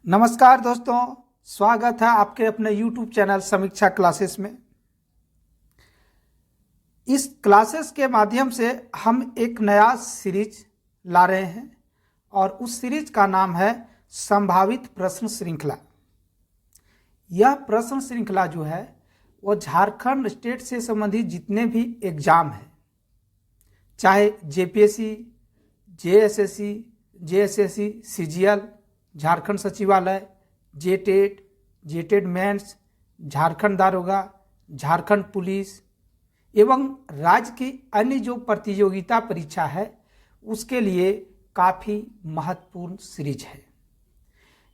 नमस्कार दोस्तों, स्वागत है आपके अपने YouTube चैनल समीक्षा क्लासेस में। इस क्लासेस के माध्यम से हम एक नया सीरीज ला रहे हैं और उस सीरीज का नाम है संभावित प्रश्न श्रृंखला। यह प्रश्न श्रृंखला जो है वो झारखंड स्टेट से संबंधित जितने भी एग्जाम हैं, चाहे JPSC, JSSC, JSSC, CGL, Jharkhand सचिवालय, जेटेट, जेटेट मेंस, झारखंड दारोगा, झारखंड पुलिस एवं राज्य की अन्य जो प्रतियोगिता परीक्षा है उसके लिए काफ़ी महत्वपूर्ण सीरीज है।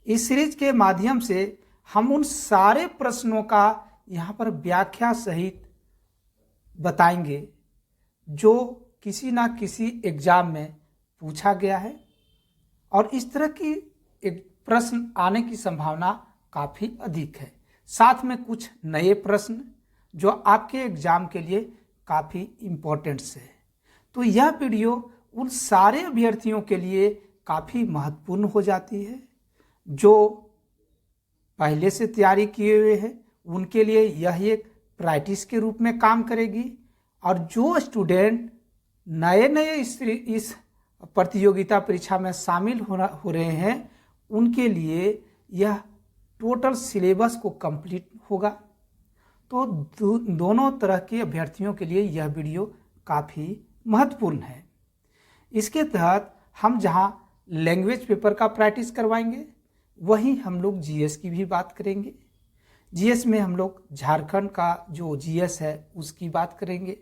इस सीरीज के माध्यम से हम उन सारे प्रश्नों का यहाँ पर व्याख्या सहित बताएंगे जो किसी ना किसी एग्जाम में पूछा गया है और इस तरह की एक प्रश्न आने की संभावना काफ़ी अधिक है। साथ में कुछ नए प्रश्न जो आपके एग्जाम के लिए काफ़ी इम्पोर्टेंट्स है। तो यह वीडियो उन सारे अभ्यर्थियों के लिए काफ़ी महत्वपूर्ण हो जाती है जो पहले से तैयारी किए हुए हैं, उनके लिए यह एक प्रैक्टिस के रूप में काम करेगी। और जो स्टूडेंट नए नए इस प्रतियोगिता परीक्षा में शामिल हो रहे हैं उनके लिए यह टोटल सिलेबस को कंप्लीट होगा। तो दोनों तरह के अभ्यर्थियों के लिए यह वीडियो काफ़ी महत्वपूर्ण है। इसके तहत हम जहां लैंग्वेज पेपर का प्रैक्टिस करवाएंगे वहीं हम लोग जीएस की भी बात करेंगे। जीएस में हम लोग झारखंड का जो जीएस है उसकी बात करेंगे,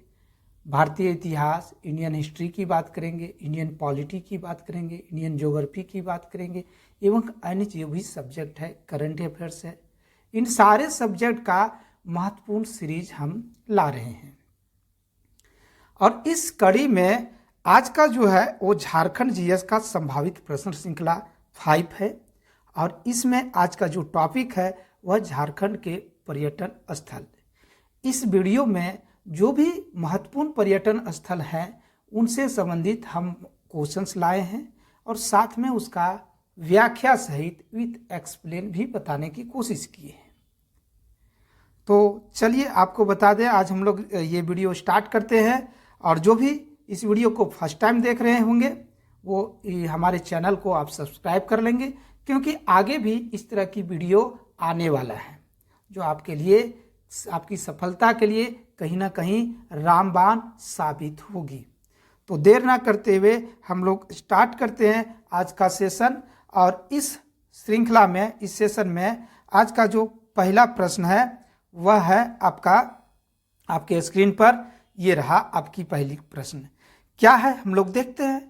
भारतीय इतिहास, इंडियन हिस्ट्री की बात करेंगे, इंडियन पॉलिटी की बात करेंगे, इंडियन ज्योग्राफी की बात करेंगे एवं अन्य जो भी सब्जेक्ट है, करंट अफेयर्स है, इन सारे सब्जेक्ट का महत्वपूर्ण सीरीज हम ला रहे हैं। और इस कड़ी में आज का जो है वो झारखंड जीएस का संभावित प्रश्न श्रृंखला 5 है और इसमें आज का जो टॉपिक है वह झारखंड के पर्यटन स्थल। इस वीडियो में जो भी महत्वपूर्ण पर्यटन स्थल हैं उनसे संबंधित हम क्वेश्चंस लाए हैं और साथ में उसका व्याख्या सहित विथ एक्सप्लेन भी बताने की कोशिश की है। तो चलिए आपको बता दें, आज हम लोग ये वीडियो स्टार्ट करते हैं। और जो भी इस वीडियो को फर्स्ट टाइम देख रहे होंगे वो हमारे चैनल को आप सब्सक्राइब कर लेंगे, क्योंकि आगे भी इस तरह की वीडियो आने वाला है जो आपके लिए, आपकी सफलता के लिए कहीं ना कहीं रामबाण साबित होगी। तो देर ना करते हुए हम लोग स्टार्ट करते हैं आज का सेशन। और इस श्रृंखला में, इस सेशन में आज का जो पहला प्रश्न है वह है आपका, आपके स्क्रीन पर ये रहा आपकी पहली प्रश्न। क्या है हम लोग देखते हैं।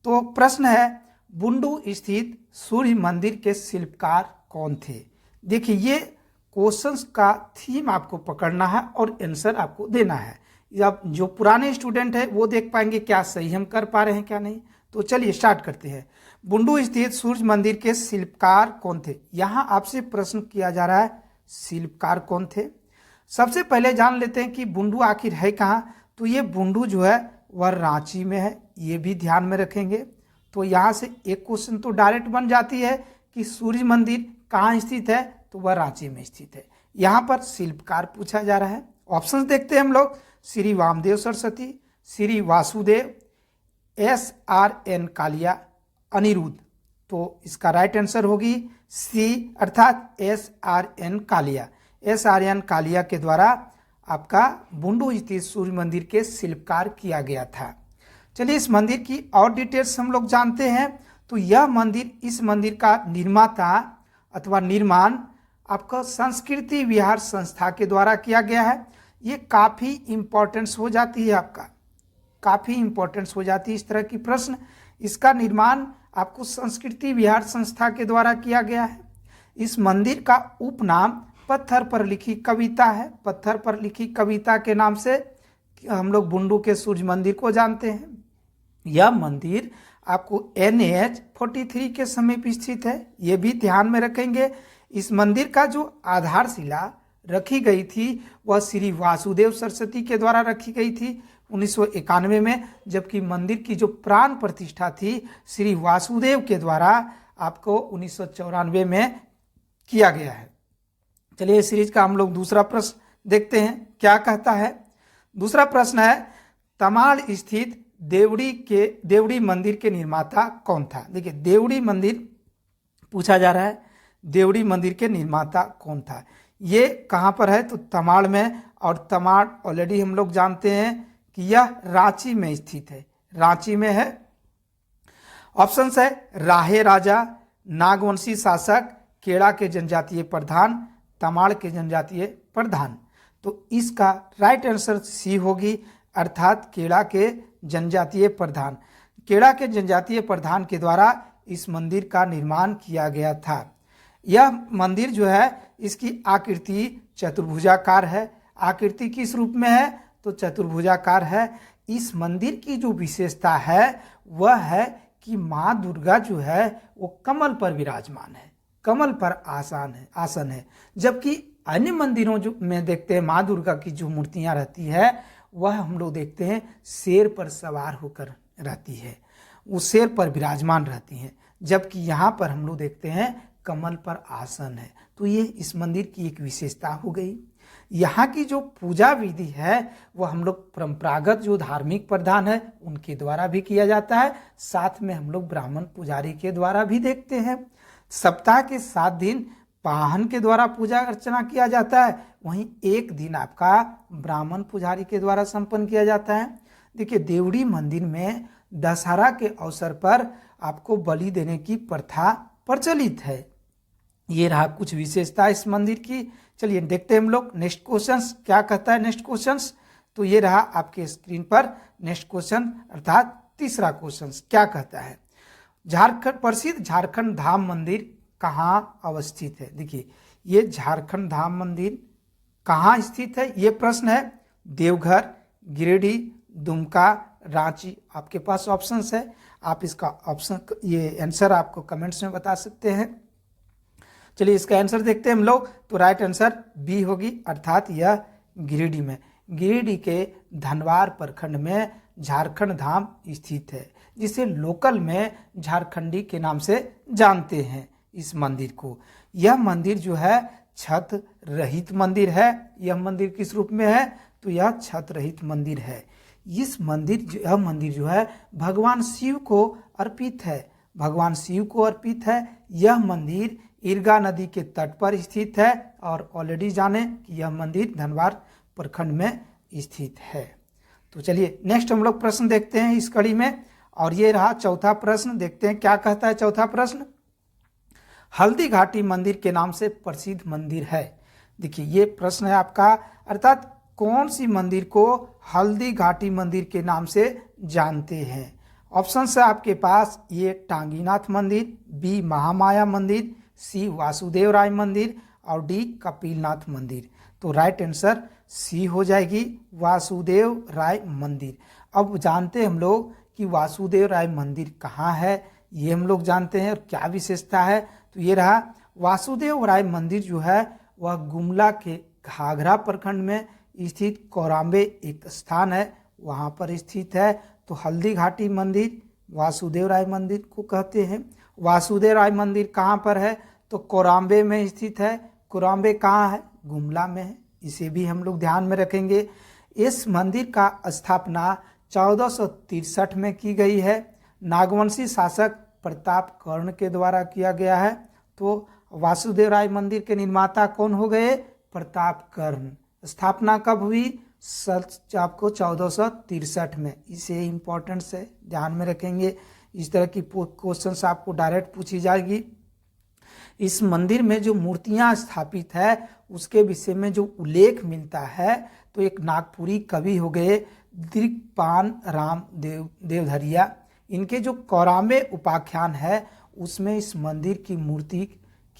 तो प्रश्न है, बुंडू स्थित सूर्य मंदिर के शिल्पकार कौन थे। देखिए ये क्वेश्चंस का थीम आपको पकड़ना है और आंसर आपको देना है। अब जो पुराने स्टूडेंट है वो देख पाएंगे क्या सही हम कर पा रहे हैं क्या नहीं। तो चलिए स्टार्ट करते हैं। बुंडू स्थित सूर्य मंदिर के शिल्पकार कौन थे। यहाँ आपसे प्रश्न किया जा रहा है शिल्पकार कौन थे। सबसे पहले जान लेते हैं कि बुंडू आखिर है कहाँ। तो ये बुंडू जो है वह रांची में है, ये भी ध्यान में रखेंगे। तो यहाँ से एक क्वेश्चन तो डायरेक्ट बन जाती है कि सूर्य मंदिर कहाँ स्थित है, तो वह रांची में स्थित है। यहाँ पर शिल्पकार पूछा जा रहा है। ऑप्शंस देखते हैं हम लोग, श्री वामदेव सरस्वती, श्री वासुदेव, SRN कालिया, अनिरुद्ध। तो इसका राइट आंसर होगी सी अर्थात SRN कालिया। SRN कालिया के द्वारा आपका बुंडू स्थित सूर्य मंदिर के शिल्पकार किया गया था। चलिए इस मंदिर की और डिटेल्स हम लोग जानते हैं। तो यह मंदिर, इस मंदिर का निर्माता अथवा निर्माण आपका संस्कृति विहार संस्था के द्वारा किया गया है। ये काफ़ी इम्पोर्टेंस हो जाती है, आपका काफ़ी इम्पोर्टेंस हो जाती है इस तरह की प्रश्न। इसका निर्माण आपको संस्कृति विहार संस्था के द्वारा किया गया है। इस मंदिर का उपनाम पत्थर पर लिखी कविता है। पत्थर पर लिखी कविता के नाम से हम लोग बुंडू के सूर्य मंदिर को जानते हैं। यह मंदिर आपको NH 43 के समीप स्थित है, ये भी ध्यान में रखेंगे। इस मंदिर का जो आधारशिला रखी गई थी वह श्री वासुदेव सरस्वती के द्वारा रखी गई थी 1991 में, जबकि मंदिर की जो प्राण प्रतिष्ठा थी श्री वासुदेव के द्वारा आपको 1994 में किया गया है। चलिए इस सीरीज का हम लोग दूसरा प्रश्न देखते हैं, क्या कहता है। दूसरा प्रश्न है, तमाड़ स्थित देवड़ी मंदिर के निर्माता कौन था। देखिए देवड़ी मंदिर पूछा जा रहा है, देवड़ी मंदिर के निर्माता कौन था। ये कहाँ पर है, तो तमाड़ में, और तमाड़ ऑलरेडी हम लोग जानते हैं कि यह रांची में स्थित है, रांची में है। ऑप्शन है राहे राजा, नागवंशी शासक, केड़ा के जनजातीय प्रधान, तमाड़ के जनजातीय प्रधान। तो इसका राइट आंसर सी होगी, अर्थात केड़ा के जनजातीय प्रधान। केड़ा के जनजातीय प्रधान के द्वारा इस मंदिर का निर्माण किया गया था। यह मंदिर जो है इसकी आकृति चतुर्भुजाकार है। आकृति किस रूप में है, तो चतुर्भुजाकार है। इस मंदिर की जो विशेषता है वह है कि माँ दुर्गा जो है वो कमल पर विराजमान है, कमल पर आसन है। जबकि अन्य मंदिरों जो में देखते हैं माँ दुर्गा की जो मूर्तियां रहती है वह हम लोग देखते हैं शेर पर सवार होकर रहती है, वो शेर पर विराजमान रहती हैं। जबकि यहाँ पर हम लोग देखते हैं कमल पर आसन है। तो ये इस मंदिर की एक विशेषता हो गई। यहाँ की जो पूजा विधि है वो हम लोग परंपरागत जो धार्मिक प्रधान है उनके द्वारा भी किया जाता है, साथ में हम लोग ब्राह्मण पुजारी के द्वारा भी देखते हैं। सप्ताह के 7 दिन वाहन के द्वारा पूजा अर्चना किया जाता है, वहीं एक दिन आपका ब्राह्मण पुजारी के द्वारा संपन्न किया जाता है। देखिए देवड़ी मंदिर में दशहरा के अवसर पर आपको बलि देने की प्रथा प्रचलित है। ये रहा कुछ विशेषता इस मंदिर की। चलिए देखते हैं हम लोग नेक्स्ट क्वेश्चन क्या कहता है। नेक्स्ट क्वेश्चन तो ये रहा आपके स्क्रीन पर नेक्स्ट क्वेश्चन, अर्थात तीसरा क्वेश्चन क्या कहता है। झारखंड प्रसिद्ध झारखंड धाम मंदिर कहाँ अवस्थित है। देखिए ये झारखंड धाम मंदिर कहाँ स्थित है, ये प्रश्न है। देवघर, गिरिडीह, दुमका, रांची। आपके पास ऑप्शंस है, आप इसका ऑप्शन ये आंसर आपको कमेंट्स में बता सकते हैं। चलिए इसका आंसर देखते हैं हम लोग। तो राइट आंसर बी होगी, अर्थात यह गिरिडीह में, गिरिडीह के धनवार प्रखंड में झारखंड धाम स्थित है, जिसे लोकल में झारखंडी के नाम से जानते हैं इस मंदिर को। यह मंदिर जो है छत रहित मंदिर है। यह मंदिर किस रूप में है, तो यह छत रहित मंदिर है। यह मंदिर जो है भगवान शिव को अर्पित है, भगवान शिव को अर्पित है। यह मंदिर इरगा नदी के तट पर स्थित है और ऑलरेडी जाने कि यह मंदिर धनवार प्रखंड में स्थित है। तो चलिए नेक्स्ट हम लोग प्रश्न देखते हैं इस कड़ी में, और ये रहा चौथा प्रश्न। देखते हैं क्या कहता है चौथा प्रश्न। हल्दी घाटी मंदिर के नाम से प्रसिद्ध मंदिर है। देखिए ये प्रश्न है आपका, अर्थात कौन सी मंदिर को हल्दी घाटी मंदिर के नाम से जानते हैं। ऑप्शन है आपके पास, ये टांगीनाथ मंदिर, बी महामाया मंदिर, सी वासुदेव राय मंदिर और डी कपिलनाथ मंदिर। तो राइट आंसर सी हो जाएगी, वासुदेव राय मंदिर। अब जानते हैं हम लोग कि वासुदेव राय मंदिर कहाँ है, ये हम लोग जानते हैं और क्या विशेषता है। तो ये रहा वासुदेव राय मंदिर जो है वह गुमला के घाघरा प्रखंड में स्थित कौराम्बे एक स्थान है, वहाँ पर स्थित है। तो हल्दी घाटी मंदिर वासुदेव राय मंदिर को कहते हैं। वासुदेव राय मंदिर कहाँ पर है, तो कौराम्बे में स्थित है। कौराम्बे कहाँ है, गुमला में है, इसे भी हम लोग ध्यान में रखेंगे। इस मंदिर का स्थापना 1463 में की गई है। नागवंशी शासक प्रताप कर्ण के द्वारा किया गया है। तो वासुदेव राय मंदिर के निर्माता कौन हो गए, प्रताप कर्ण। स्थापना कब हुई, आपको 1463 में। इसे इम्पोर्टेंट है, ध्यान में रखेंगे। इस तरह की क्वेश्चंस आपको डायरेक्ट पूछी जाएगी। इस मंदिर में जो मूर्तियां स्थापित है उसके विषय में जो उल्लेख मिलता है, तो एक नागपुरी कवि हो गए दिग्पान राम देवधरिया, इनके जो कौराम्बे उपाख्यान है उसमें इस मंदिर की मूर्ति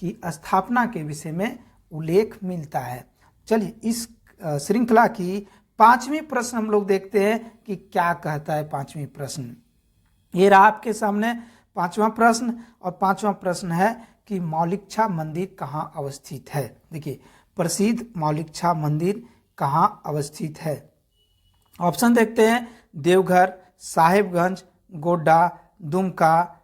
की स्थापना के विषय में उल्लेख मिलता है। चलिए इस श्रृंखला की पांचवी प्रश्न हम लोग देखते हैं कि क्या कहता है पांचवी प्रश्न। ये रहा आपके सामने पांचवा प्रश्न, और पांचवा प्रश्न है कि मौलिकछा मंदिर कहाँ अवस्थित है। देखिए प्रसिद्ध मौलिकछा मंदिर कहाँ अवस्थित है। ऑप्शन देखते हैं, देवघर, साहेबगंज, गोड्डा, दुमका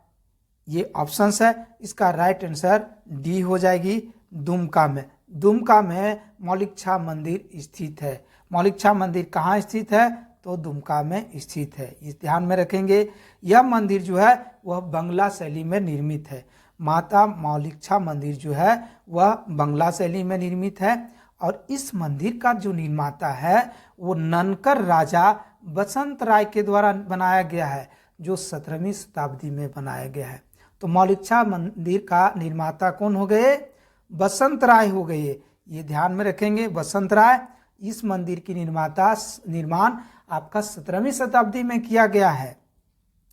ये ऑप्शंस है। इसका राइट आंसर डी हो जाएगी, दुमका में। दुमका में मौलिकछा मंदिर स्थित है। मौलिकछा मंदिर कहाँ स्थित है? तो दुमका में स्थित है, इस ध्यान में रखेंगे। यह मंदिर जो है वह बंगला शैली में निर्मित है। माता मौलिकछा मंदिर जो है वह बंगला शैली में निर्मित है और इस मंदिर का जो निर्माता है वो ननकर राजा बसंत राय के द्वारा बनाया गया है, जो 17वीं शताब्दी में बनाया गया है। तो मौलिकछा मंदिर का निर्माता कौन हो गए? बसंत राय हो गए, ये ध्यान में रखेंगे, बसंत राय। इस मंदिर की निर्माण आपका 17वीं शताब्दी में किया गया है।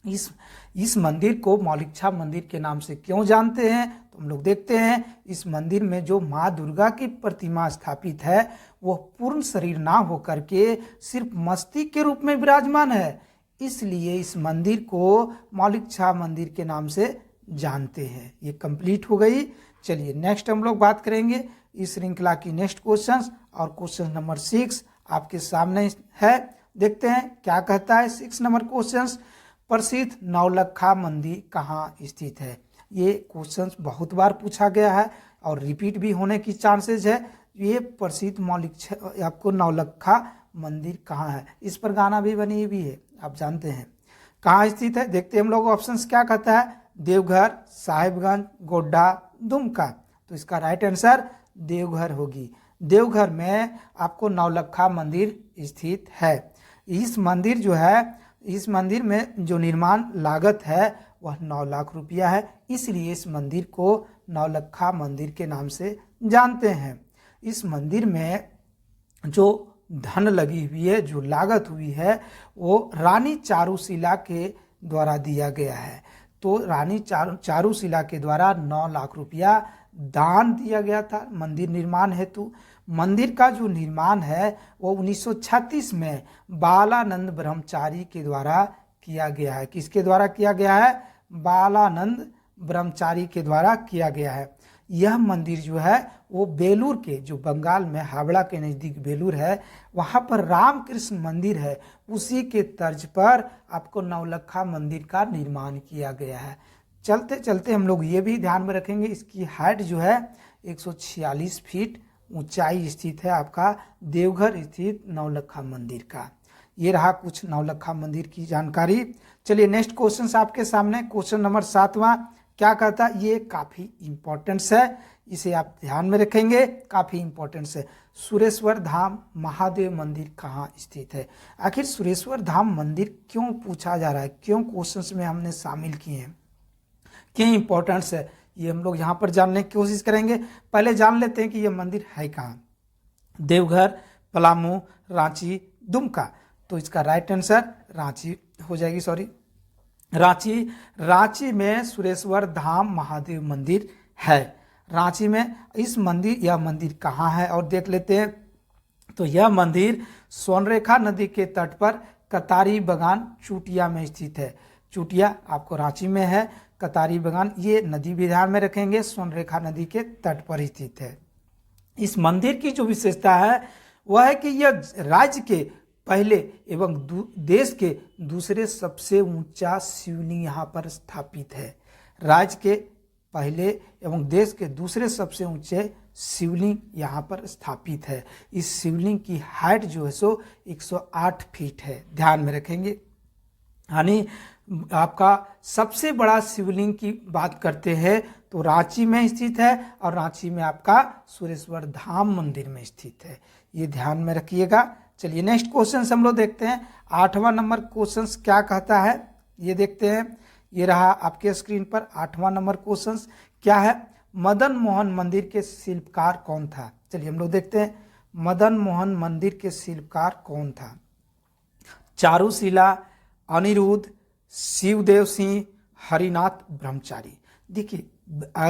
इस मंदिर को मौलिकछा मंदिर के नाम से क्यों जानते हैं? तो हम लोग देखते हैं, इस मंदिर में जो माँ दुर्गा की प्रतिमा स्थापित है वह पूर्ण शरीर ना होकर के सिर्फ मस्तक के रूप में विराजमान है, इसलिए इस मंदिर को मौलिकछा मंदिर के नाम से जानते हैं। ये कंप्लीट हो गई। चलिए नेक्स्ट हम लोग बात करेंगे इस श्रृंखला की नेक्स्ट क्वेश्चन, और क्वेश्चन नंबर 6 आपके सामने है। देखते हैं क्या कहता है 6 नंबर क्वेश्चन। प्रसिद्ध नौलखा मंदिर कहाँ स्थित है? ये क्वेश्चन बहुत बार पूछा गया है और रिपीट भी होने की चांसेस है। ये प्रसिद्ध आपको नौलखा मंदिर कहाँ है? इस पर गाना भी बनी हुई है, आप जानते हैं। कहाँ स्थित है? देखते हैं हम लोग ऑप्शंस क्या कहता है। देवघर, साहिबगंज, गोड्डा, दुमका। तो इसका राइट आंसर देवघर होगी। देवघर में आपको नौलखा मंदिर स्थित है। इस मंदिर जो है, इस मंदिर में जो निर्माण लागत है वह 9 लाख रुपया है, इसलिए इस मंदिर को नौलखा मंदिर के नाम से जानते हैं। इस मंदिर में जो धन लगी हुई है, जो लागत हुई है, वो रानी चारुशिला के द्वारा दिया गया है। तो रानी चारुशिला के द्वारा 9 लाख रुपया दान दिया गया था मंदिर निर्माण हेतु। मंदिर का जो निर्माण है वो 1936 में बालानंद ब्रह्मचारी के द्वारा किया गया है। किसके द्वारा किया गया है? बालानंद ब्रह्मचारी के द्वारा किया गया है। यह मंदिर जो है वो बेलूर के, जो बंगाल में हावड़ा के नज़दीक बेलूर है, वहाँ पर रामकृष्ण मंदिर है, उसी के तर्ज पर आपको नौलखा मंदिर का निर्माण किया गया है। चलते चलते हम लोग ये भी ध्यान में रखेंगे, इसकी हाइट जो है 146 फीट ऊंचाई स्थित है आपका देवघर स्थित नौलखा मंदिर का। ये रहा कुछ नौलखा मंदिर की जानकारी। चलिए नेक्स्ट क्वेश्चन आपके सामने, क्वेश्चन नंबर 7वां क्या कहता है? ये काफ़ी इंपॉर्टेंस है, इसे आप ध्यान में रखेंगे, काफ़ी इंपॉर्टेंस है। सुरेश्वर धाम महादेव मंदिर कहाँ स्थित है? आखिर सुरेश्वर धाम मंदिर क्यों पूछा जा रहा है, क्यों क्वेश्चंस में हमने शामिल किए हैं, क्या इंपॉर्टेंस है, ये हम लोग यहाँ पर जानने की कोशिश करेंगे। पहले जान लेते हैं कि ये मंदिर है कहाँ। देवघर, पलामू, रांची, दुमका। तो इसका राइट आंसर रांची हो जाएगी, सॉरी रांची में सुरेश्वर धाम महादेव मंदिर है। रांची में यह मंदिर कहाँ है और देख लेते हैं। तो यह मंदिर स्वर्णरेखा नदी के तट पर कतारी बगान चूटिया में स्थित है। चूटिया आपको रांची में है, कतारी बगान ये नदी भी ध्यान में रखेंगे, स्वर्णरेखा नदी के तट पर स्थित है। इस मंदिर की जो विशेषता है वह है कि यह राज्य के पहले एवं देश के दूसरे सबसे ऊंचा शिवलिंग यहाँ पर स्थापित है। राज्य के पहले एवं देश के दूसरे सबसे ऊंचे शिवलिंग यहाँ पर स्थापित है। इस शिवलिंग की हाइट जो है सो 108 फीट है, ध्यान में रखेंगे। यानी आपका सबसे बड़ा शिवलिंग की बात करते हैं तो रांची में स्थित है, और रांची में आपका सुरेश्वर धाम मंदिर में स्थित है, ये ध्यान में रखिएगा। चलिए नेक्स्ट क्वेश्चन हम लोग देखते हैं। 8वां नंबर क्वेश्चन क्या कहता है ये देखते हैं। ये रहा आपके स्क्रीन पर 8वां नंबर क्वेश्चन क्या है। मदन मोहन मंदिर के शिल्पकार कौन था? चलिए हम लोग देखते हैं, मदन मोहन मंदिर के शिल्पकार कौन था? चारुशिला, अनिरुद्ध, शिवदेव सिंह, हरिनाथ ब्रह्मचारी। देखिए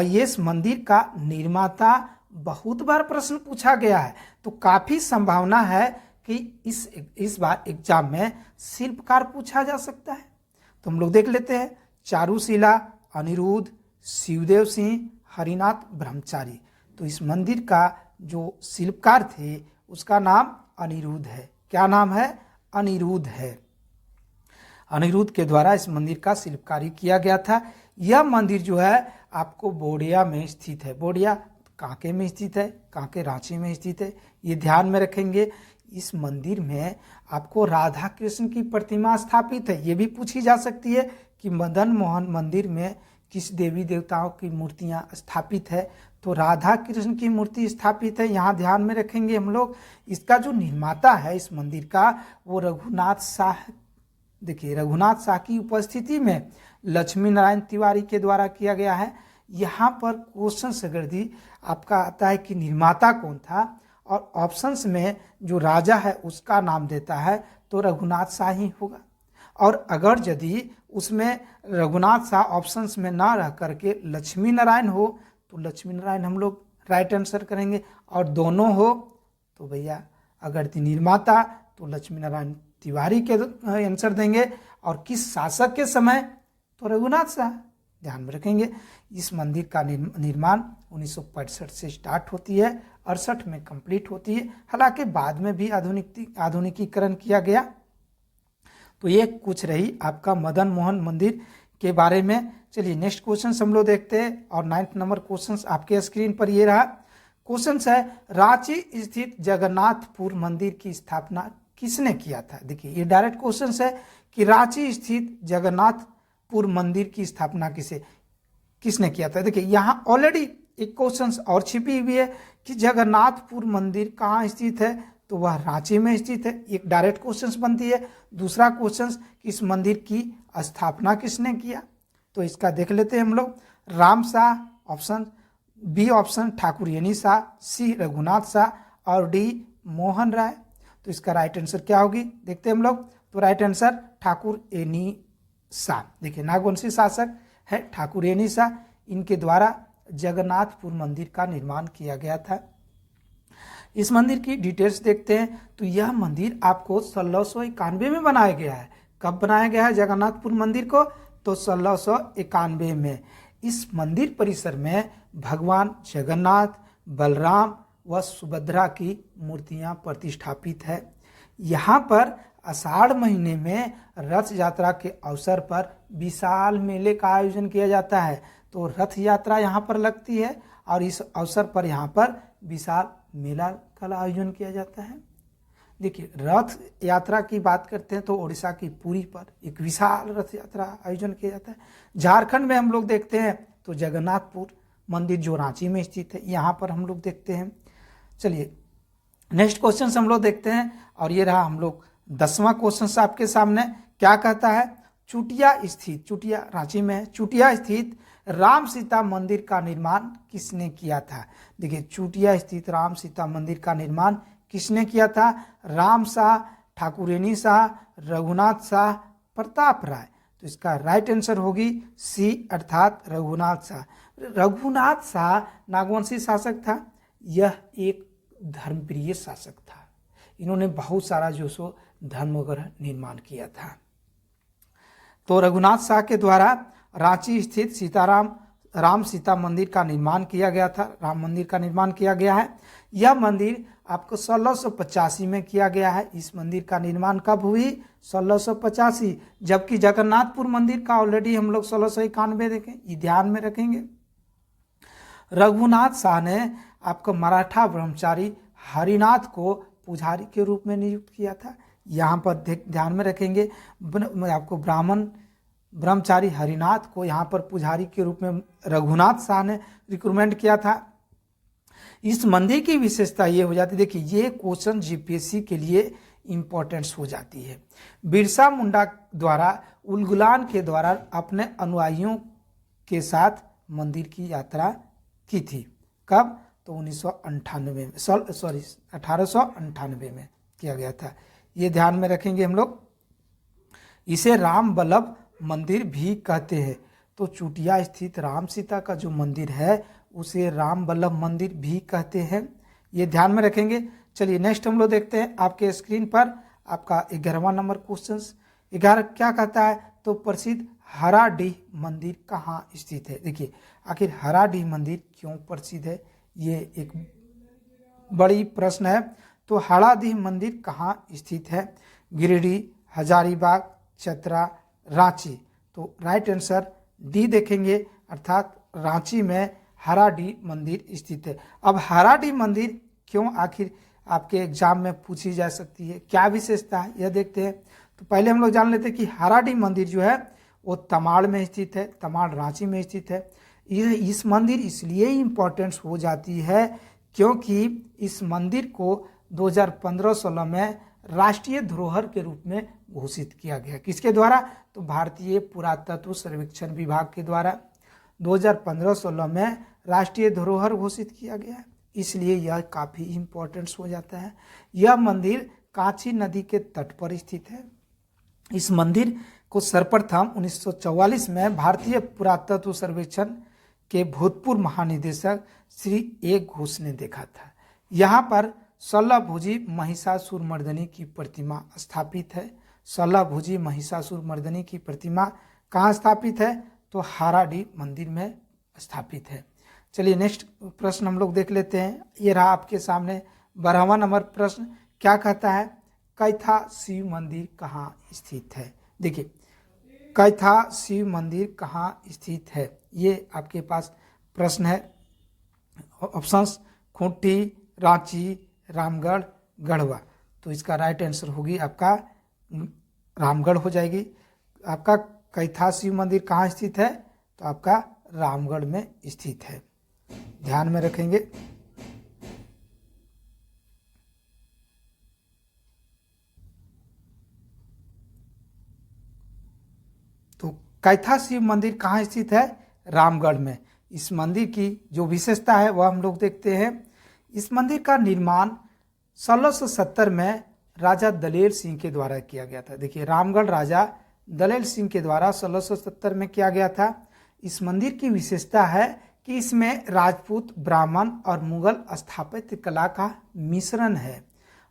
ये इस मंदिर का निर्माता बहुत बार प्रश्न पूछा गया है, तो काफी संभावना है कि इस बार एग्जाम में शिल्पकार पूछा जा सकता है। तो हम लोग देख लेते हैं, चारुशिला, अनिरुद्ध, शिवदेव सिंह, हरिनाथ ब्रह्मचारी। तो इस मंदिर का जो शिल्पकार थे उसका नाम अनिरुद्ध है। क्या नाम है? अनिरुद्ध है। अनिरुद्ध के द्वारा इस मंदिर का शिल्पकारी किया गया था। यह मंदिर जो है आपको बोडिया में स्थित है। बोडिया कांके में स्थित है, कांके रांची में स्थित है, ये ध्यान में रखेंगे। इस मंदिर में आपको राधा कृष्ण की प्रतिमा स्थापित है। ये भी पूछी जा सकती है कि मदन मोहन मंदिर में किस देवी देवताओं की मूर्तियां स्थापित है, तो राधा कृष्ण की मूर्ति स्थापित है, यहाँ ध्यान में रखेंगे हम लोग। इसका जो निर्माता है इस मंदिर का वो रघुनाथ शाह, देखिए रघुनाथ शाह की उपस्थिति में लक्ष्मी नारायण तिवारी के द्वारा किया गया है। यहाँ पर क्वेश्चन अगर दी आपका आता है कि निर्माता कौन था, और ऑप्शंस में जो राजा है उसका नाम देता है तो रघुनाथ शाह ही होगा। और अगर यदि उसमें रघुनाथ शाह ऑप्शंस में ना रह करके लक्ष्मी नारायण हो तो लक्ष्मी नारायण हम लोग राइट आंसर करेंगे, और दोनों हो तो भैया अगर निर्माता तो लक्ष्मी नारायण तिवारी के आंसर देंगे, और किस शासक के समय तो रघुनाथ शाह, ध्यान में रखेंगे। इस मंदिर का निर्माण 1965 से स्टार्ट होती है, 68 में कंप्लीट होती है, हालांकि बाद में भी आधुनिकीकरण किया गया। तो ये कुछ रही आपका मदन मोहन मंदिर के बारे में। चलिए नेक्स्ट क्वेश्चन हम लोग देखते हैं, और 9th नंबर क्वेश्चन आपके स्क्रीन पर ये रहा। क्वेश्चन है रांची स्थित जगन्नाथपुर मंदिर की स्थापना किसने किया था। देखिए ये डायरेक्ट क्वेश्चन है कि रांची स्थित जगन्नाथपुर मंदिर की स्थापना किसने किया था। देखिए यहाँ ऑलरेडी एक क्वेश्चन और छिपी हुई है कि जगन्नाथपुर मंदिर कहाँ स्थित है, तो वह रांची में स्थित है, एक डायरेक्ट क्वेश्चन बनती है। दूसरा क्वेश्चन इस मंदिर की स्थापना किसने किया, तो इसका देख लेते हैं हम लोग। Ram Shah option, B option Thakurayani Shah, C Raghunath Shah, और डी मोहन राय। तो इसका राइट आंसर क्या होगी देखते हैं हम लोग। तो राइट आंसर ठाकुरयनी शाह। देखिए नागवंशी शासक है ठाकुरयनी शाह, इनके द्वारा जगन्नाथपुर मंदिर का निर्माण किया गया था। इस मंदिर की डिटेल्स देखते हैं तो यह मंदिर आपको 1691 में बनाया गया है। कब बनाया गया है जगन्नाथपुर मंदिर को, तो 1691 में। इस मंदिर परिसर में भगवान जगन्नाथ, बलराम व सुभद्रा की मूर्तियां प्रतिष्ठापित है। यहाँ पर आषाढ़ महीने में रथ यात्रा के अवसर पर विशाल मेले का आयोजन किया जाता है। तो रथ यात्रा यहाँ पर लगती है, और इस अवसर पर यहाँ पर विशाल मेला का आयोजन किया जाता है। देखिए रथ यात्रा की बात करते हैं तो उड़ीसा की पुरी पर एक विशाल रथ यात्रा आयोजन किया जाता है। झारखंड में हम लोग देखते हैं तो जगन्नाथपुर मंदिर जो रांची में स्थित है, यहाँ पर हम लोग देखते हैं। चलिए नेक्स्ट क्वेश्चन हम लोग देखते हैं, और ये रहा हम लोग 10वां क्वेश्चन आपके सामने। क्या कहता है, चुटिया स्थित, चुटिया रांची में है, चुटिया स्थित राम सीता मंदिर का निर्माण किसने किया था। देखिए चुटिया स्थित राम सीता मंदिर का निर्माण किसने किया था, राम शाह, ठाकुरयनी शाह, रघुनाथ शाह, प्रताप राय। तो इसका राइट आंसर होगी सी अर्थात रघुनाथ शाह। रघुनाथ शाह नागवंशी शासक था, यह एक धर्मप्रिय शासक था। इन्होंने बहुत सारा जो सो धर्म वगैरह निर्माण किया था। तो रघुनाथ शाह के द्वारा रांची स्थित सीताराम राम सीता मंदिर का निर्माण किया गया था, राम मंदिर का निर्माण किया गया है। यह मंदिर आपको 1685 में किया गया है। इस मंदिर का निर्माण कब हुई, 1685, जबकि जगन्नाथपुर मंदिर का ऑलरेडी हम लोग 1691 देखें, ये ध्यान में रखेंगे। रघुनाथ शाह ने आपको मराठा ब्रह्मचारी हरिनाथ को पुजारी के रूप में नियुक्त किया था। यहाँ पर ध्यान में रखेंगे, आपको ब्रह्मचारी हरिनाथ को यहाँ पर पुजारी के रूप में रघुनाथ शाह ने रिक्रूटमेंट किया था। इस मंदिर की विशेषता ये हो जाती है, देखिए ये क्वेश्चन जीपीएससी के लिए इंपॉर्टेंस हो जाती है। बिरसा मुंडा द्वारा उलगुलान के द्वारा अपने अनुयायियों के साथ मंदिर की यात्रा की थी। कब, तो 1898 में किया गया था। ये ध्यान में रखेंगे हम लोग। इसे राम बल्लभ मंदिर भी कहते हैं। तो चुटिया स्थित राम सीता का जो मंदिर है उसे राम बल्लभ मंदिर भी कहते हैं, ये ध्यान में रखेंगे। चलिए नेक्स्ट हम लोग देखते हैं आपके स्क्रीन पर आपका 11वां नंबर क्वेश्चन। 11 क्या कहता है, तो प्रसिद्ध हराडीह मंदिर कहाँ स्थित है। देखिए आखिर हराडीह मंदिर क्यों प्रसिद्ध है, ये एक बड़ी प्रश्न है। तो हराडीह मंदिर कहाँ स्थित है, गिरिडीह, हजारीबाग, चतरा, रांची। तो राइट आंसर डी देखेंगे, अर्थात रांची में हराडी मंदिर स्थित है। अब हराडी मंदिर क्यों आखिर आपके एग्जाम में पूछी जा सकती है, क्या विशेषता है, यह देखते हैं। तो पहले हम लोग जान लेते हैं कि हराडी मंदिर जो है वो तमाड़ में स्थित है, तमाड़ रांची में स्थित है। इस मंदिर इसलिए इम्पोर्टेंस हो जाती है क्योंकि इस मंदिर को 2015-16 में राष्ट्रीय धरोहर के रूप में घोषित किया गया। किसके द्वारा? तो भारतीय पुरातत्व सर्वेक्षण विभाग के द्वारा 2015-16 में राष्ट्रीय धरोहर घोषित किया गया है, इसलिए यह काफ़ी इम्पोर्टेंस हो जाता है। यह मंदिर कांची नदी के तट पर स्थित है। इस मंदिर को सर्वप्रथम 1944 में भारतीय पुरातत्व सर्वेक्षण के भूतपूर्व महानिदेशक श्री ए घोष ने देखा था। यहाँ पर 16 भुजी महिषासुरमर्दिनी की प्रतिमा स्थापित है। 16 भुजी महिषासुरमर्दिनी की प्रतिमा कहाँ स्थापित है? तो हराडी मंदिर में स्थापित है। चलिए नेक्स्ट प्रश्न हम लोग देख लेते हैं। ये रहा आपके सामने 12वां नंबर प्रश्न। क्या कहता है? कैथा शिव मंदिर कहाँ स्थित है? देखिए, कैथा शिव मंदिर कहाँ स्थित है, ये आपके पास प्रश्न है। ऑप्शंस खूंटी, रांची, रामगढ़, गढ़वा। तो इसका राइट आंसर होगी आपका रामगढ़ हो जाएगी। आपका कैथा शिव मंदिर कहाँ स्थित है? तो आपका रामगढ़ में स्थित है, ध्यान में रखेंगे। तो कैथा शिव मंदिर कहाँ स्थित है? रामगढ़ में। इस मंदिर की जो विशेषता है वह हम लोग देखते हैं। इस मंदिर का निर्माण 1670 में राजा दलेर सिंह के द्वारा किया गया था। देखिए, रामगढ़ राजा दलेर सिंह के द्वारा 1670 में किया गया था। इस मंदिर की विशेषता है कि इसमें राजपूत, ब्राह्मण और मुगल स्थापत्य कला का मिश्रण है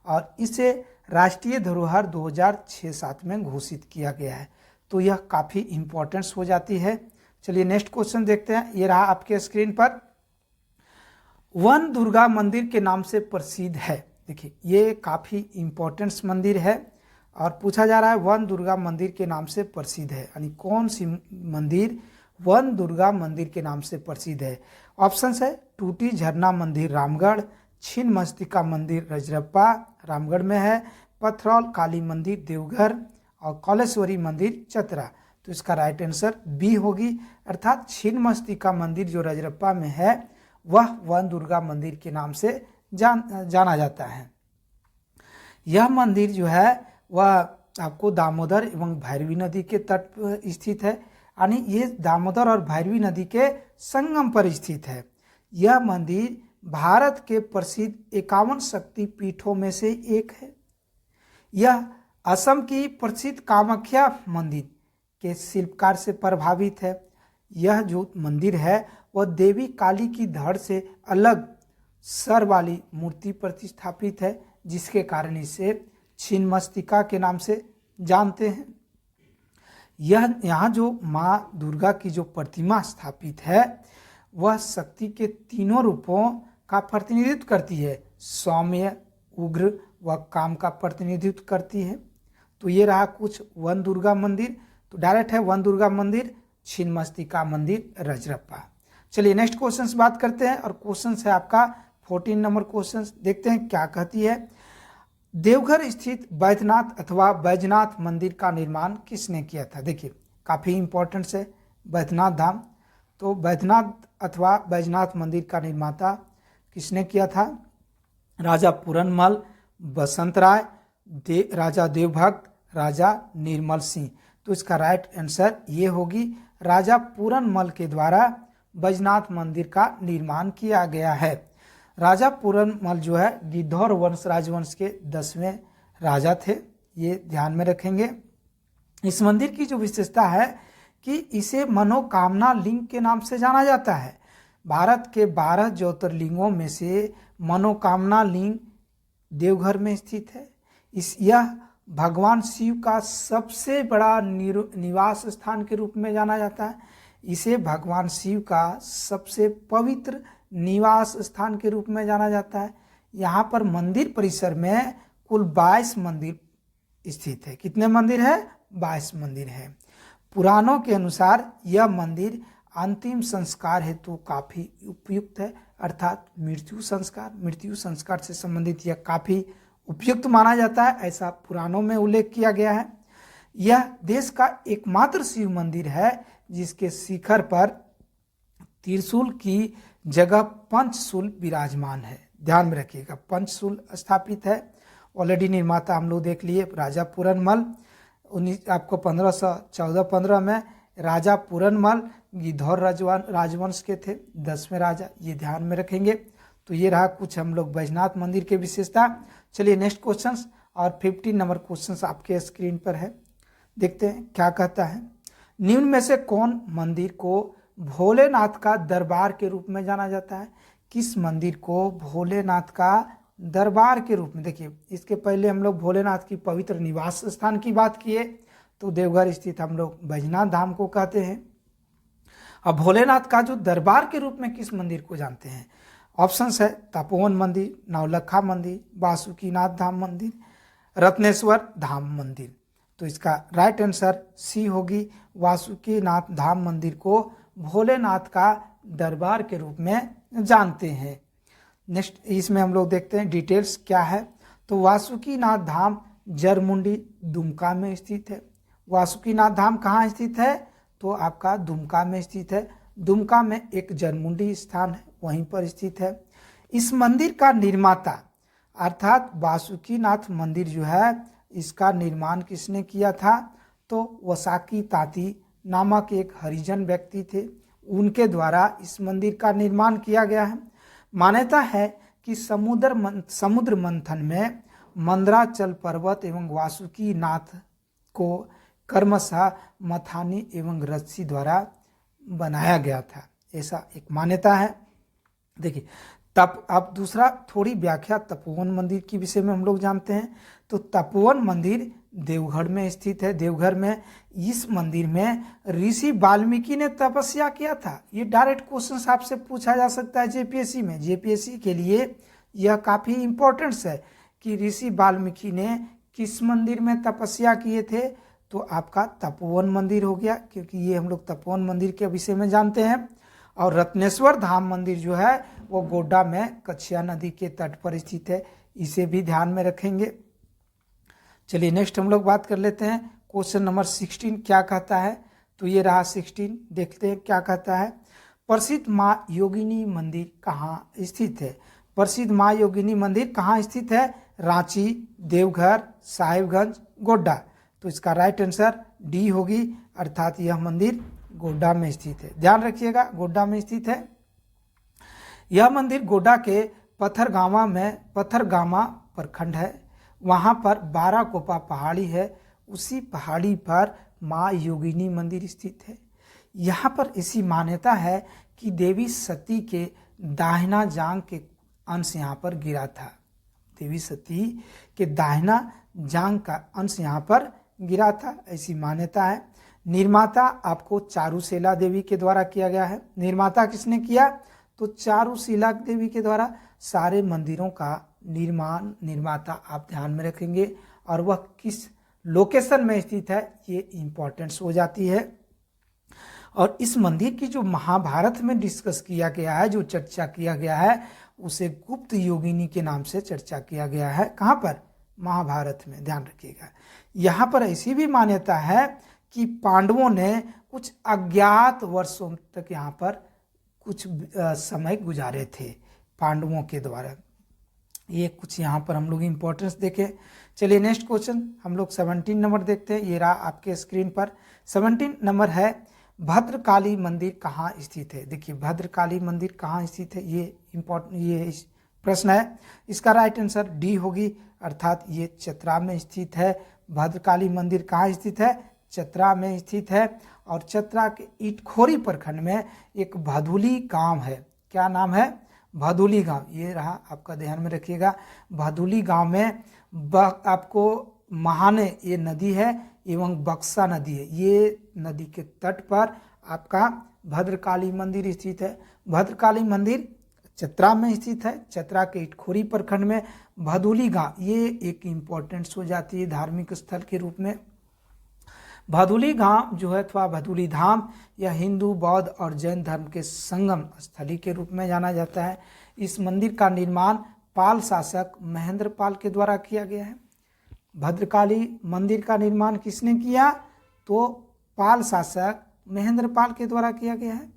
और इसे राष्ट्रीय धरोहर 2006-7 में घोषित किया गया है। तो यह काफ़ी इम्पोर्टेंस हो जाती है। चलिए नेक्स्ट क्वेश्चन देखते हैं। ये रहा आपके स्क्रीन पर। वन दुर्गा मंदिर के नाम से प्रसिद्ध है। देखिए, ये काफ़ी इम्पोर्टेंस मंदिर है और पूछा जा रहा है वन दुर्गा मंदिर के नाम से प्रसिद्ध है, यानी कौन सी मंदिर वन दुर्गा मंदिर के नाम से प्रसिद्ध है। ऑप्शन है टूटी झरना मंदिर रामगढ़, छिन्नमस्तिका मंदिर रजरप्पा रामगढ़ में है, पथरौल काली मंदिर देवघर और कौलेश्वरी मंदिर चतरा। तो इसका राइट आंसर बी होगी, अर्थात छिन्नमस्तिका मंदिर जो रजरप्पा में है वह वन दुर्गा मंदिर के नाम से जाना जाता है। यह मंदिर जो है वह आपको दामोदर एवं भैरवी नदी के तट पर स्थित है, यानी ये दामोदर और भैरवी नदी के संगम पर स्थित है। यह मंदिर भारत के प्रसिद्ध 51 शक्ति पीठों में से एक है। यह असम की प्रसिद्ध कामाख्या मंदिर के शिल्पकार से प्रभावित है। यह जो मंदिर है वह देवी काली की धड़ से अलग सर वाली मूर्ति प्रतिस्थापित है, जिसके कारण इसे छिन्नमस्तिका के नाम से जानते हैं। यह यहाँ जो माँ दुर्गा की जो प्रतिमा स्थापित है वह शक्ति के तीनों रूपों का प्रतिनिधित्व करती है, सौम्य, उग्र व काम का प्रतिनिधित्व करती है। तो ये रहा कुछ वन दुर्गा मंदिर। तो डायरेक्ट है वन दुर्गा मंदिर, छिन्नमस्तिका मंदिर, रजरप्पा। चलिए नेक्स्ट क्वेश्चन बात करते हैं और क्वेश्चन है आपका 14 नंबर क्वेश्चन। देखते हैं क्या कहती है। देवघर स्थित बैद्यनाथ अथवा बैजनाथ मंदिर का निर्माण किसने किया था? देखिए, काफ़ी इंपॉर्टेंट है बैद्यनाथ धाम। तो बैद्यनाथ अथवा बैजनाथ मंदिर का निर्माता किसने किया था? राजा पूरनमल, बसंत राय, राजा देवभक्त, राजा निर्मल सिंह। तो इसका राइट आंसर ये होगी, राजा पूरनमल के द्वारा बैजनाथ मंदिर का निर्माण किया गया है। राजा पूरनमल जो है गिद्धौर वंश राजवंश के 10वें राजा थे, ये ध्यान में रखेंगे। इस मंदिर की जो विशेषता है कि इसे मनोकामना लिंग के नाम से जाना जाता है। भारत के 12 ज्योतिर्लिंगों में से मनोकामना लिंग देवघर में स्थित है। यह भगवान शिव का सबसे बड़ा निवास स्थान के रूप में जाना जाता है। इसे भगवान शिव का सबसे पवित्र निवास स्थान के रूप में जाना जाता है। यहाँ पर मंदिर परिसर में कुल 22 मंदिर स्थित है। कितने मंदिर है? 22 मंदिर है। पुराणों के अनुसार यह मंदिर अंतिम संस्कार हेतु काफी उपयुक्त है, अर्थात मृत्यु संस्कार से संबंधित यह काफी उपयुक्त माना जाता है, ऐसा पुराणों में उल्लेख किया गया है। यह देश का एकमात्र शिव मंदिर है जिसके शिखर पर त्रिशूल की जगह पंचशूल विराजमान है। ध्यान में रखिएगा, पंचशूल स्थापित है। ऑलरेडी निर्माता हम लोग देख लिए राजा पूरनमल। आपको 1514-15 में राजा पूरनमल गिद्धौर राजवंश के थे, 10वें राजा, ये ध्यान में रखेंगे। तो ये रहा कुछ हम लोग बैजनाथ मंदिर के विशेषता। चलिए नेक्स्ट क्वेश्चंस, और 15 नंबर क्वेश्चंस आपके स्क्रीन पर है, देखते हैं क्या कहता है। निम्न में से कौन मंदिर को भोलेनाथ का दरबार के रूप में जाना जाता है? किस मंदिर को भोलेनाथ का दरबार के रूप में, देखिए इसके पहले हम लोग भोलेनाथ की पवित्र निवास स्थान की बात किए, तो देवघर स्थित हम लोग बैजनाथ धाम को कहते हैं। अब भोलेनाथ का जो दरबार के रूप में किस मंदिर को जानते हैं? ऑप्शंस है तपोवन मंदिर, नवलखा मंदिर, वासुकीनाथ धाम मंदिर, रत्नेश्वर धाम मंदिर। तो इसका राइट आंसर सी होगी, वासुकीनाथ धाम मंदिर को भोलेनाथ का दरबार के रूप में जानते हैं। नेक्स्ट इसमें हम लोग देखते हैं डिटेल्स क्या है। तो वासुकीनाथ धाम जरमुंडी दुमका में स्थित है। वासुकीनाथ धाम कहाँ स्थित है? तो आपका दुमका में स्थित है। दुमका में एक जरमुंडी स्थान है, वहीं पर स्थित है। इस मंदिर का निर्माता अर्थात वासुकीनाथ मंदिर जो है, इसका निर्माण किसने किया था? तो वसाकी ताती नामक एक हरिजन व्यक्ति थे, उनके द्वारा इस मंदिर का निर्माण किया गया है। मान्यता है कि समुद्र मंथन में मंदराचल पर्वत एवं वासुकीनाथ को क्रमशः मथानी एवं रस्सी द्वारा बनाया गया था, ऐसा एक मान्यता है। देखिए अब दूसरा थोड़ी व्याख्या तपोवन मंदिर के विषय में हम लोग जानते हैं। तो तपोवन मंदिर देवघर में स्थित है। देवघर में इस मंदिर में ऋषि वाल्मीकि ने तपस्या किया था। ये डायरेक्ट क्वेश्चन आपसे पूछा जा सकता है जेपीएससी में। जेपीएससी के लिए यह काफ़ी इम्पोर्टेंस है कि ऋषि वाल्मीकि ने किस मंदिर में तपस्या किए थे? तो आपका तपोवन मंदिर हो गया, क्योंकि ये हम लोग तपोवन मंदिर के विषय में जानते हैं। और रत्नेश्वर धाम मंदिर जो है वो गोड्डा में कच्छिया नदी के तट पर स्थित है, इसे भी ध्यान में रखेंगे। चलिए नेक्स्ट हम लोग बात कर लेते हैं। क्वेश्चन नंबर 16 क्या कहता है? तो ये रहा 16, देखते हैं क्या कहता है। प्रसिद्ध माँ योगिनी मंदिर कहाँ स्थित है? प्रसिद्ध माँ योगिनी मंदिर कहाँ स्थित है? रांची, देवघर, साहिबगंज, गोड्डा। तो इसका राइट आंसर डी होगी, अर्थात यह मंदिर गोड्डा में स्थित है। ध्यान रखिएगा, गोड्डा में स्थित है। यह मंदिर गोड्डा के पथरगामा प्रखंड है। वहाँ पर 12 कोपा पहाड़ी है, उसी पहाड़ी पर माँ योगिनी मंदिर स्थित है। यहाँ पर ऐसी मान्यता है कि देवी सती के दाहिना जांग के अंश यहाँ पर गिरा था। देवी सती के दाहिना जांग का अंश यहाँ पर गिरा था, ऐसी मान्यता है। निर्माता आपको चारुशीला देवी के द्वारा किया गया है। निर्माता किसने किया? तो चारुशीला देवी के द्वारा। सारे मंदिरों का निर्माता आप ध्यान में रखेंगे, और वह किस लोकेशन में स्थित है ये इम्पोर्टेंस हो जाती है। और इस मंदिर की जो महाभारत में डिस्कस किया गया है, जो चर्चा किया गया है, उसे गुप्त योगिनी के नाम से चर्चा किया गया है। कहाँ पर? महाभारत में, ध्यान रखिएगा। यहाँ पर ऐसी भी मान्यता है कि पांडवों ने कुछ अज्ञात वर्षों तक यहाँ पर कुछ समय गुजारे थे पांडवों के द्वारा। ये कुछ यहाँ पर हम लोग इम्पोर्टेंस देखें। चलिए नेक्स्ट क्वेश्चन हम लोग 17 नंबर देखते हैं। ये रहा आपके स्क्रीन पर। 17 नंबर है, भद्रकाली मंदिर कहाँ स्थित है? देखिए भद्रकाली मंदिर कहाँ स्थित है, ये प्रश्न है। इसका राइट आंसर डी होगी, अर्थात ये चतरा में स्थित है। भद्रकाली मंदिर कहाँ स्थित है? चतरा में स्थित है। और चतरा के इटखोरी प्रखंड में एक भदुली गांव है। क्या नाम है? भदुली गांव। ये रहा, आपका ध्यान में रखिएगा। भदुली गांव में आपको महाने ये नदी है एवं बक्सा नदी है। ये नदी के तट पर आपका भद्रकाली मंदिर स्थित है। भद्रकाली मंदिर चतरा में स्थित है। चतरा के इटखोरी प्रखंड में भदुली गांव, ये एक इम्पोर्टेंस हो जाती है धार्मिक स्थल के रूप में। भादुली धाम जो है अथवा भादुली धाम यह हिंदू, बौद्ध और जैन धर्म के संगम स्थली के रूप में जाना जाता है। इस मंदिर का निर्माण पाल शासक महेंद्र पाल के द्वारा किया गया है। भद्रकाली मंदिर का निर्माण किसने किया? तो पाल शासक महेंद्र पाल के द्वारा किया गया है।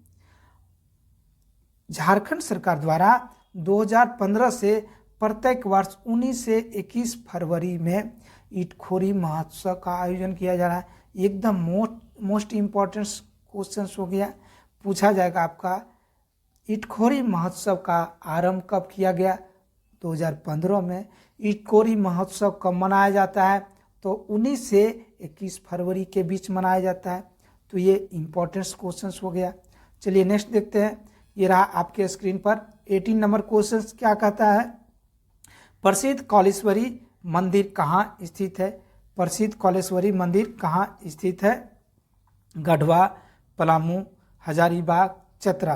झारखंड सरकार द्वारा 2015 से प्रत्येक वर्ष 19 से 21 फरवरी में इटखोरी महोत्सव का आयोजन किया जा रहा है। एकदम मोस्ट इम्पोर्टेंट क्वेश्चन हो गया, पूछा जाएगा आपका, इटखोरी महोत्सव का आरंभ कब किया गया? 2015 में। इटखोरी महोत्सव कब मनाया जाता है? तो 19 से 21 फरवरी के बीच मनाया जाता है। तो ये इम्पोर्टेंट क्वेश्चन हो गया। चलिए नेक्स्ट देखते हैं। ये रहा आपके स्क्रीन पर 18 नंबर क्वेश्चन क्या कहता है? प्रसिद्ध कौलेश्वरी मंदिर कहाँ स्थित है? प्रसिद्ध कौलेश्वरी मंदिर कहाँ स्थित है? गढ़वा, पलामू, हजारीबाग, चतरा।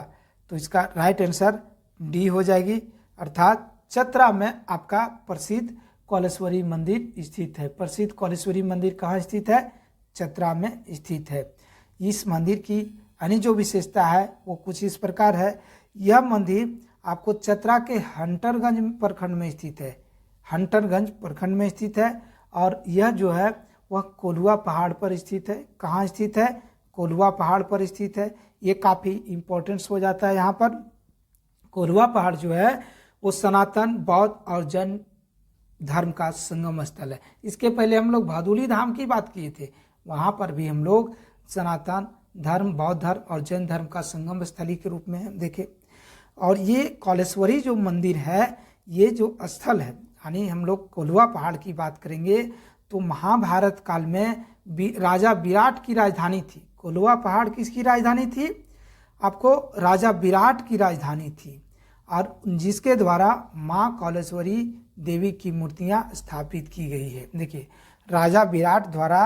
तो इसका राइट आंसर डी हो जाएगी, अर्थात चतरा में आपका प्रसिद्ध कौलेश्वरी मंदिर स्थित है। प्रसिद्ध कौलेश्वरी मंदिर कहाँ स्थित है? चतरा में स्थित है। इस मंदिर की अन्य जो विशेषता है वो कुछ इस प्रकार है। यह मंदिर आपको चतरा के हंटरगंज प्रखंड में स्थित है। हंटरगंज प्रखंड में स्थित है और यह जो है वह कोल्हुआ पहाड़ पर स्थित है। कहाँ स्थित है? कोल्हुआ पहाड़ पर स्थित है। ये काफ़ी इम्पोर्टेंस हो जाता है यहाँ पर। कोल्हुआ पहाड़ जो है वो सनातन, बौद्ध और जैन धर्म का संगम स्थल है। इसके पहले हम लोग भादुली धाम की बात किए थे, वहाँ पर भी हम लोग सनातन धर्म, बौद्ध धर्म और जैन धर्म का संगम स्थली के रूप में देखे। और ये कौलेश्वरी जो मंदिर है, ये जो स्थल है, यानी हम लोग कोल्हुआ पहाड़ की बात करेंगे तो महाभारत काल में राजा विराट की राजधानी थी। कोल्हुआ पहाड़ किसकी राजधानी थी? आपको राजा विराट की राजधानी थी, और जिसके द्वारा माँ कौलेश्वरी देवी की मूर्तियाँ स्थापित की गई है। देखिए, राजा विराट द्वारा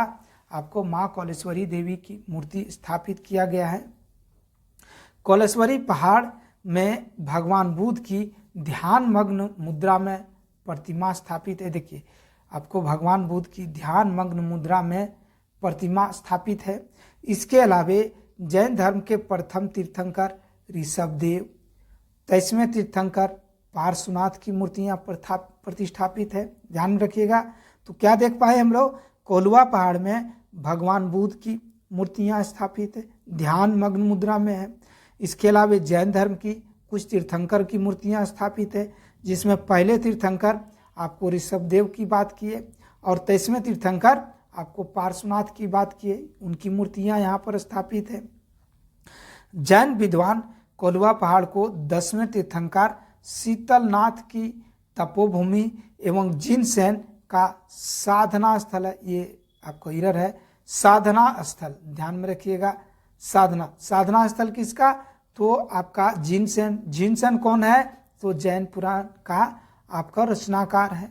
आपको माँ कौलेश्वरी देवी की मूर्ति स्थापित किया गया है। कौलेश्वरी पहाड़ में भगवान बुद्ध की ध्यान मग्न मुद्रा में प्रतिमा स्थापित है। देखिए, आपको भगवान बुद्ध की ध्यान मग्न मुद्रा में प्रतिमा स्थापित है। इसके अलावे जैन धर्म के प्रथम तीर्थंकर ऋषभदेव, 23वें तीर्थंकर पार्श्वनाथ की मूर्तियाँ प्रतिष्ठापित है। ध्यान में रखिएगा। तो क्या देख पाए हम लोग? कोल्हुआ पहाड़ में भगवान बुद्ध की मूर्तियाँ स्थापित है, ध्यान मग्न मुद्रा में है। इसके अलावा जैन धर्म की कुछ तीर्थंकर की मूर्तियाँ स्थापित है, जिसमें पहले तीर्थंकर आपको ऋषभदेव की बात किए और 23वें तीर्थंकर आपको पार्श्वनाथ की बात किए, उनकी मूर्तियाँ यहाँ पर स्थापित है। जैन विद्वान कोल्हुआ पहाड़ को 10वें तीर्थंकर शीतलनाथ की तपोभूमि एवं जिनसेन का साधना स्थल है। ये आपको इरर है, साधना स्थल, ध्यान में रखिएगा। साधना स्थल किसका? तो आपका जिनसेन। जिनसेन कौन है? तो जैन पुराण का आपका रचनाकार है।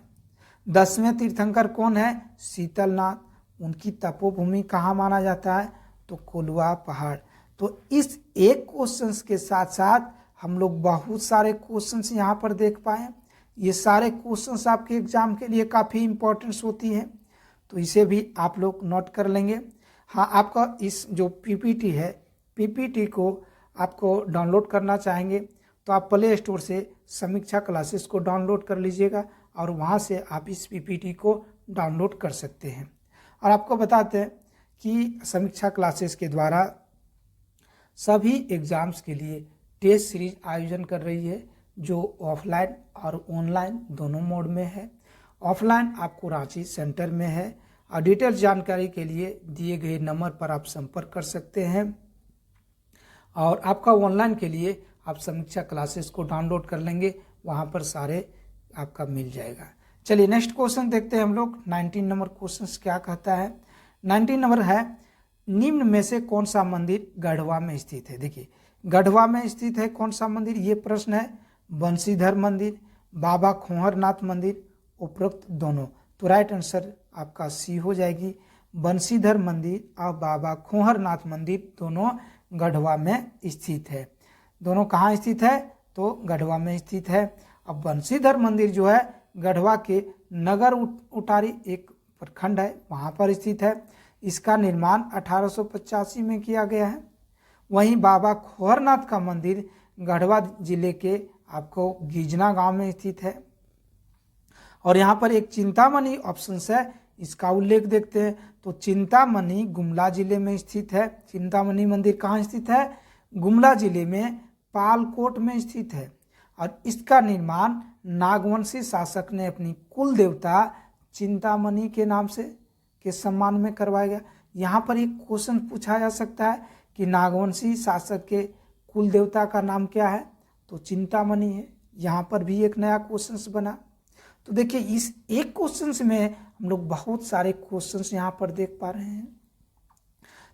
10वें तीर्थंकर कौन है? शीतलनाथ। उनकी तपोभूमि कहाँ माना जाता है? तो कोल्हुआ पहाड़। तो इस एक क्वेश्चन के साथ साथ हम लोग बहुत सारे क्वेश्चंस यहाँ पर देख पाए। ये सारे क्वेश्चंस आपके एग्जाम के लिए काफ़ी इम्पोर्टेंस होती हैं, तो इसे भी आप लोग नोट कर लेंगे। हाँ, आपका इस जो पीपीटी है, पीपीटी को आपको डाउनलोड करना चाहेंगे तो आप प्ले स्टोर से समीक्षा क्लासेस को डाउनलोड कर लीजिएगा और वहाँ से आप इस पीपीटी को डाउनलोड कर सकते हैं। और आपको बताते हैं कि समीक्षा क्लासेस के द्वारा सभी एग्ज़ाम्स के लिए टेस्ट सीरीज आयोजन कर रही है, जो ऑफलाइन और ऑनलाइन दोनों मोड में है। ऑफलाइन आपको रांची सेंटर में है और डिटेल जानकारी के लिए दिए गए नंबर पर आप संपर्क कर सकते हैं। और आपका ऑनलाइन के लिए आप समीक्षा क्लासेस को डाउनलोड कर लेंगे, वहाँ पर सारे आपका मिल जाएगा। चलिए नेक्स्ट क्वेश्चन देखते हैं हम लोग। 19 नंबर क्वेश्चन क्या कहता है? 19 नंबर है, निम्न में से कौन सा मंदिर गढ़वा में स्थित है? देखिए, गढ़वा में स्थित है कौन सा मंदिर, ये प्रश्न है। बंशीधर मंदिर, बाबा खोहरनाथ मंदिर, उपरोक्त दोनों। तो राइट आंसर आपका सी हो जाएगी। बंशीधर मंदिर और बाबा खोहरनाथ मंदिर दोनों गढ़वा में स्थित है। दोनों कहाँ स्थित है? तो गढ़वा में स्थित है। अब बंशीधर मंदिर जो है गढ़वा के नगर उटारी एक प्रखंड है, वहाँ पर स्थित है। इसका निर्माण 1885 में किया गया है। वहीं बाबा खोहरनाथ का मंदिर गढ़वा जिले के आपको गिजना गांव में स्थित है। और यहाँ पर एक चिंतामणि ऑप्शन है, इसका उल्लेख देखते हैं तो चिंतामणि गुमला जिले में स्थित है। चिंतामणि मंदिर कहाँ स्थित है? गुमला जिले में पालकोट में स्थित है। और इसका निर्माण नागवंशी शासक ने अपनी कुल देवता चिंतामणि के नाम से के सम्मान में करवाया गया। यहाँ पर एक क्वेश्चन पूछा जा सकता है कि नागवंशी शासक के कुल देवता का नाम क्या है? तो चिंतामणि है। यहाँ पर भी एक नया क्वेश्चन बना। तो देखिए इस एक क्वेश्चन में हम लोग बहुत सारे क्वेश्चंस यहाँ पर देख पा रहे हैं।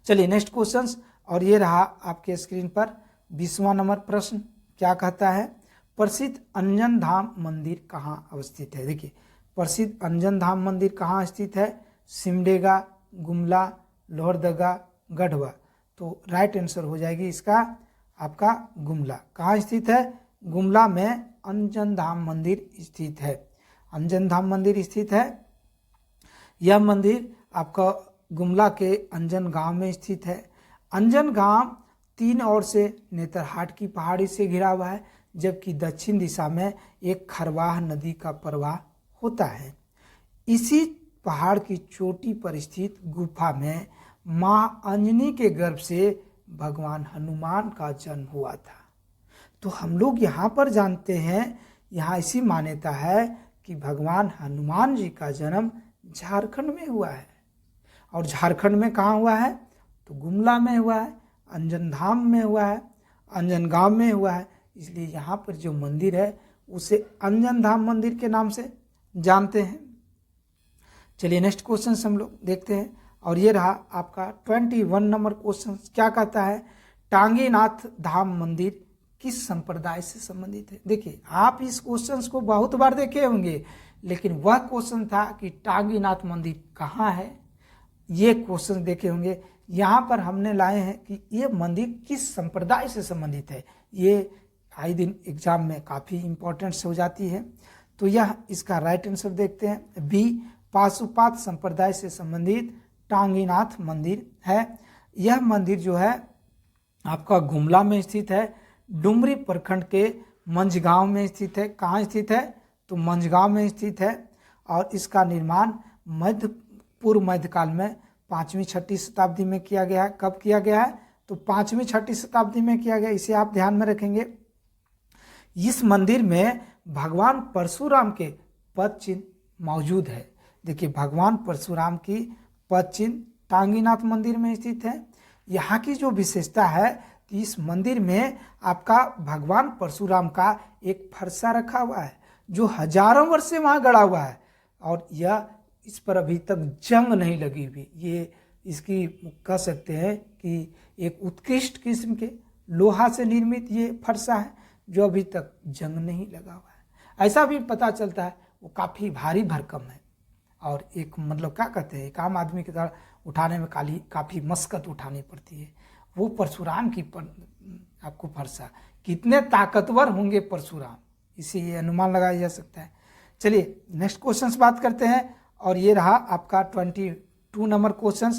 चलिए नेक्स्ट क्वेश्चन, और ये रहा आपके स्क्रीन पर 20वां नंबर प्रश्न। क्या कहता है? प्रसिद्ध अंजन धाम मंदिर कहाँ अवस्थित है? देखिए प्रसिद्ध अंजन धाम मंदिर कहाँ स्थित है? सिमडेगा, गुमला, लोहरदगा, गढ़वा। तो राइट आंसर हो जाएगी इसका आपका गुमला। कहाँ स्थित है? गुमला में अंजन धाम मंदिर स्थित है। अंजन धाम मंदिर स्थित है। यह मंदिर आपका गुमला के अंजन गांव में स्थित है। अंजन गांव 3 ओर से नेतरहाट की पहाड़ी से घिरा हुआ है, जबकि दक्षिण दिशा में एक खरवाह नदी का प्रवाह होता है। इसी पहाड़ की चोटी पर स्थित गुफा में मां अंजनी के गर्भ से भगवान हनुमान का जन्म हुआ था। तो हम लोग यहाँ पर जानते हैं, यहाँ ऐसी मान्यता है कि भगवान हनुमान जी का जन्म झारखंड में हुआ है। और झारखंड में कहाँ हुआ है? तो गुमला में हुआ है, अंजन धाम में हुआ है, अंजन गांव में हुआ है। इसलिए यहाँ पर जो मंदिर है उसे अंजन धाम मंदिर के नाम से जानते हैं। चलिए नेक्स्ट क्वेश्चन हम लोग देखते हैं, और ये रहा आपका 21 नंबर क्वेश्चन। क्या कहता है? टांगीनाथ धाम मंदिर किस संप्रदाय से संबंधित है? देखिए आप इस क्वेश्चन को बहुत बार देखे होंगे, लेकिन वह क्वेश्चन था कि टांगीनाथ मंदिर कहाँ है, ये क्वेश्चन देखे होंगे। यहाँ पर हमने लाए हैं कि ये मंदिर किस संप्रदाय से संबंधित है। ये आए दिन एग्जाम में काफ़ी इंपॉर्टेंस हो जाती है। तो यह इसका राइट आंसर देखते हैं, बी पाशुपात संप्रदाय से संबंधित टांगीनाथ मंदिर है। यह मंदिर जो है आपका गुमला में स्थित है, डुमरी प्रखंड के मंझगांव में स्थित है। कहाँ स्थित है? तो मंझगांव में स्थित है। और इसका निर्माण पूर्व मध्यकाल में 5वीं-6वीं शताब्दी में किया गया है। कब किया गया है? तो 5वीं-6वीं शताब्दी में किया गया। इसे आप ध्यान में रखेंगे। इस मंदिर में भगवान परशुराम के पद चिन्ह मौजूद है। देखिए भगवान परशुराम की पद चिन्ह टांगीनाथ मंदिर में स्थित है। यहाँ की जो विशेषता है कि इस मंदिर में आपका भगवान परशुराम का एक फरसा रखा हुआ है, जो हजारों वर्ष से वहाँ गड़ा हुआ है। और यह इस पर अभी तक जंग नहीं लगी हुई। ये इसकी कह सकते हैं कि एक उत्कृष्ट किस्म के लोहा से निर्मित ये फरसा है, जो अभी तक जंग नहीं लगा हुआ है। ऐसा भी पता चलता है वो काफ़ी भारी भरकम है, और एक मतलब क्या कहते हैं, एक आम आदमी की तरह उठाने में काफ़ी मशक्कत उठानी पड़ती है। वो परशुराम की आपको फरसा, कितने ताकतवर होंगे परशुराम, इसे ये अनुमान लगाया जा सकता है। चलिए नेक्स्ट क्वेश्चन बात करते हैं, और ये रहा आपका 22 नंबर क्वेश्चन।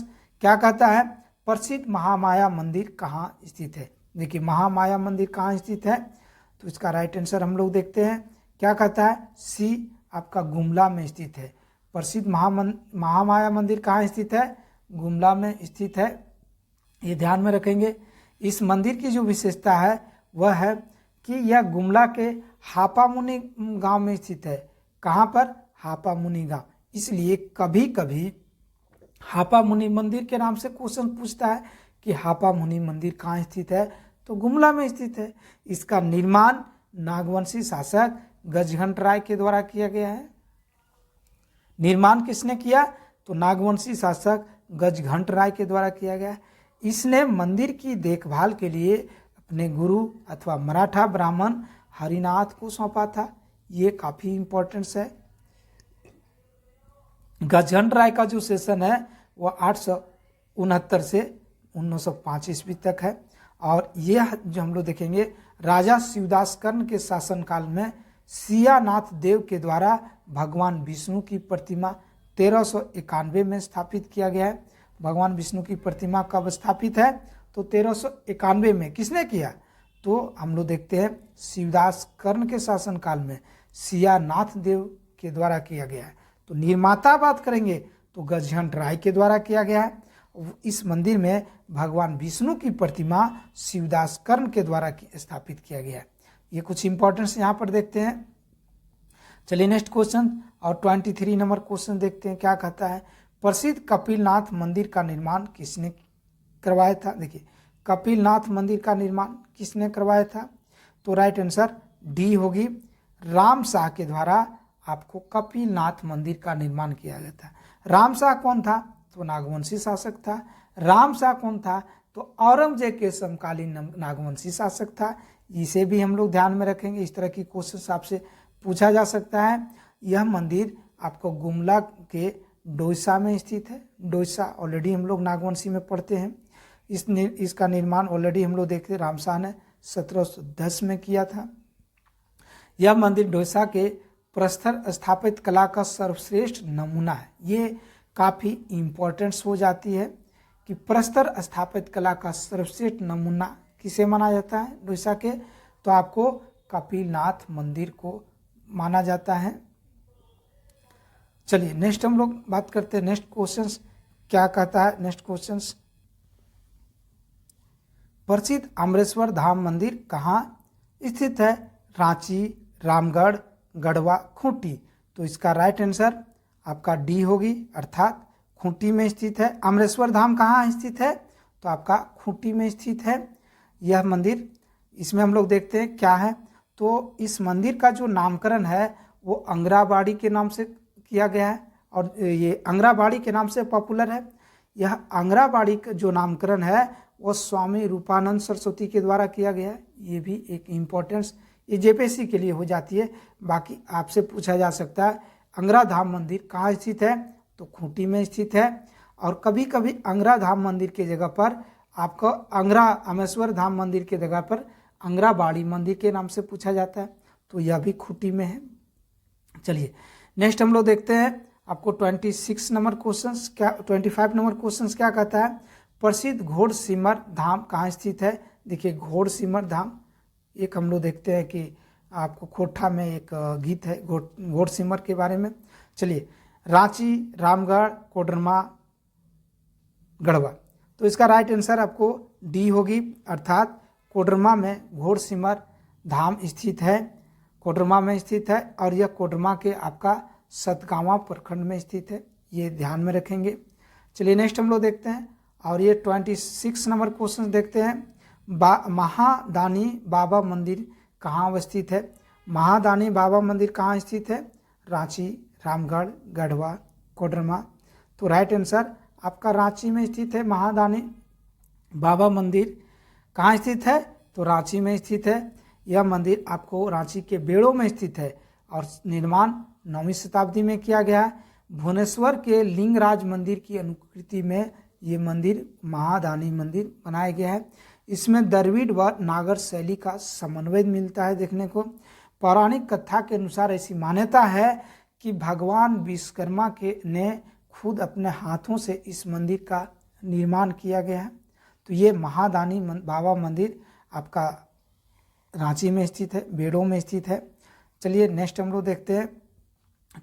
क्या कहता है? प्रसिद्ध महामाया मंदिर कहाँ स्थित है? देखिए महामाया मंदिर कहाँ स्थित है? तो इसका राइट आंसर हम लोग देखते हैं। क्या कहता है? सी आपका गुमला में स्थित है। प्रसिद्ध महामाया मंदिर कहाँ स्थित है? गुमला में स्थित है। ये ध्यान में रखेंगे। इस मंदिर की जो विशेषता है वह है कि यह गुमला के हापामुनि गांव में स्थित है। कहाँ पर? हापामुनि गांव। इसलिए कभी कभी हापामुनि मंदिर के नाम से क्वेश्चन पूछता है कि हापामुनि मंदिर कहाँ स्थित है? तो गुमला में स्थित है। इसका निर्माण नागवंशी शासक गजघंट राय के द्वारा किया गया है। निर्माण किसने किया? तो नागवंशी शासक गजघंट राय के द्वारा किया गया है। इसने मंदिर की देखभाल के लिए अपने गुरु अथवा मराठा ब्राह्मण हरिनाथ को सौंपा था। ये काफ़ी इम्पोर्टेंस है। गजघंट राय का जो सेशन है वह 869 से 1905 ईस्वी तक है। और यह जो हम लोग देखेंगे राजा शिवदास कर्ण के शासनकाल में सियानाथ देव के द्वारा भगवान विष्णु की प्रतिमा 1391 में स्थापित किया गया है। भगवान विष्णु की प्रतिमा कब स्थापित है? तो 1391 में। किसने किया? तो हम लोग देखते हैं शिवदास कर्ण के शासनकाल में सियानाथ देव के द्वारा किया गया है। तो निर्माता बात करेंगे तो गजहंट राय के द्वारा किया गया है। इस मंदिर में भगवान विष्णु की प्रतिमा शिवदास कर्ण के द्वारा स्थापित किया गया है। ये कुछ इंपॉर्टेंस यहाँ पर देखते हैं। चलिए नेक्स्ट क्वेश्चन और 23 नंबर क्वेश्चन देखते हैं क्या कहता है। प्रसिद्ध कपिलनाथ मंदिर का निर्माण किसने करवाया था? देखिए कपिलनाथ मंदिर का निर्माण किसने करवाया था? तो राइट आंसर डी होगी, राम शाह के द्वारा आपको कपिलनाथ मंदिर का निर्माण किया गया था। राम शाह कौन था? तो नागवंशी शासक था। राम शाह कौन था? तो औरंगजेब के समकालीन नागवंशी शासक था। इसे भी हम लोग ध्यान में रखेंगे, इस तरह की क्वेश्चन आपसे पूछा जा सकता है। यह मंदिर आपको गुमला के डोईसा में स्थित है। डोईसा ऑलरेडी हम लोग नागवंशी में पढ़ते हैं। इसका निर्माण ऑलरेडी हम लोग देखते, राम शाह ने 1710 में किया था। यह मंदिर डोईसा के प्रस्तर स्थापित कला का सर्वश्रेष्ठ नमूना है। ये काफ़ी इम्पोर्टेंस हो जाती है कि प्रस्तर स्थापित कला का सर्वश्रेष्ठ नमूना किसे माना जाता है डोईसा के? तो आपको कपिलनाथ मंदिर को माना जाता है। चलिए नेक्स्ट हम लोग बात करते हैं। नेक्स्ट क्वेश्चंस क्या कहता है? नेक्स्ट क्वेश्चंस, प्रसिद्ध अमरेश्वर धाम मंदिर कहाँ स्थित है? रांची, रामगढ़, गढ़वा, खूंटी। तो इसका राइट आंसर आपका डी होगी, अर्थात खूंटी में स्थित है। अमरेश्वर धाम कहाँ स्थित है? तो आपका खूंटी में स्थित है यह मंदिर। इसमें हम लोग देखते हैं क्या है। तो इस मंदिर का जो नामकरण है वो अंगराबाड़ी के नाम से किया गया है और ये अंगराबाड़ी के नाम से पॉपुलर है। यह अंगराबाड़ी का जो नामकरण है वो स्वामी रूपानंद सरस्वती के द्वारा किया गया है। ये भी एक इम्पोर्टेंस ये जेपीएससी के लिए हो जाती है। बाकी आपसे पूछा जा सकता है अंगरा धाम मंदिर कहाँ स्थित है? तो खूंटी में स्थित है। और कभी कभी अंगरा धाम मंदिर की जगह पर आपको अंगरा अमेश्वर धाम मंदिर की जगह पर अंगराबाड़ी मंदिर के नाम से पूछा जाता है। तो यह भी खूंटी में है। चलिए नेक्स्ट हम लोग देखते हैं आपको 26 नंबर क्वेश्चंस क्या 25 नंबर क्वेश्चंस क्या कहता है। प्रसिद्ध घोड़सिमर धाम कहाँ स्थित है? देखिए घोड़सिमर धाम एक हम लोग देखते हैं कि आपको खोटा में एक गीत है घोड़सिमर के बारे में। चलिए रांची, रामगढ़, कोडरमा, गढ़वा। तो इसका राइट आंसर आपको डी होगी, अर्थात कोडरमा में घोड़सिमर धाम स्थित है। कोडरमा में स्थित है और यह कोडरमा के आपका सतगावा प्रखंड में स्थित है। ये ध्यान में रखेंगे। चलिए नेक्स्ट हम लोग देखते हैं और ये 26 नंबर क्वेश्चन देखते हैं। महादानी बाबा मंदिर कहाँ अवस्थित है? महादानी बाबा मंदिर कहाँ स्थित है? रांची, रामगढ़, गढ़वा, कोडरमा। तो राइट आंसर आपका रांची में स्थित है। महादानी बाबा मंदिर कहाँ स्थित है? तो रांची में स्थित है। यह मंदिर आपको रांची के बेड़ो में स्थित है और निर्माण 9वीं शताब्दी में किया गया है। भुवनेश्वर के लिंगराज मंदिर की अनुकृति में ये मंदिर महादानी मंदिर बनाया गया है। इसमें द्रविड़ व नागर शैली का समन्वय मिलता है देखने को। पौराणिक कथा के अनुसार ऐसी मान्यता है कि भगवान विश्वकर्मा के ने खुद अपने हाथों से इस मंदिर का निर्माण किया गया है। तो ये महादानी बाबा मंदिर आपका रांची में स्थित है, बेड़ो में स्थित है। चलिए नेक्स्ट हम लोग देखते हैं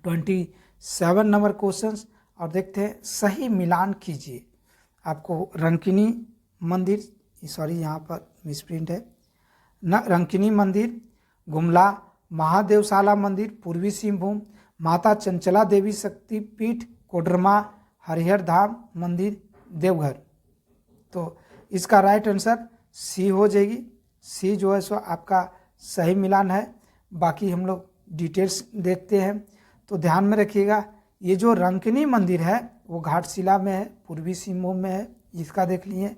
27 नंबर क्वेश्चंस और देखते हैं सही मिलान कीजिए। आपको रंकिनी मंदिर यहाँ पर मिसप्रिंट है न, रंकिनी मंदिर, गुमला, महादेवशाला मंदिर पूर्वी सिंहभूम, माता चंचला देवी शक्ति पीठ कोडरमा, हरिहर धाम मंदिर देवघर। तो इसका राइट आंसर सी हो जाएगी। सी जो है सो आपका सही मिलान है। बाकी हम लोग डिटेल्स देखते हैं तो ध्यान में रखिएगा। ये जो रंकिनी मंदिर है वो घाटशिला में है, पूर्वी सिंहभूम में है। इसका देख लीजिए।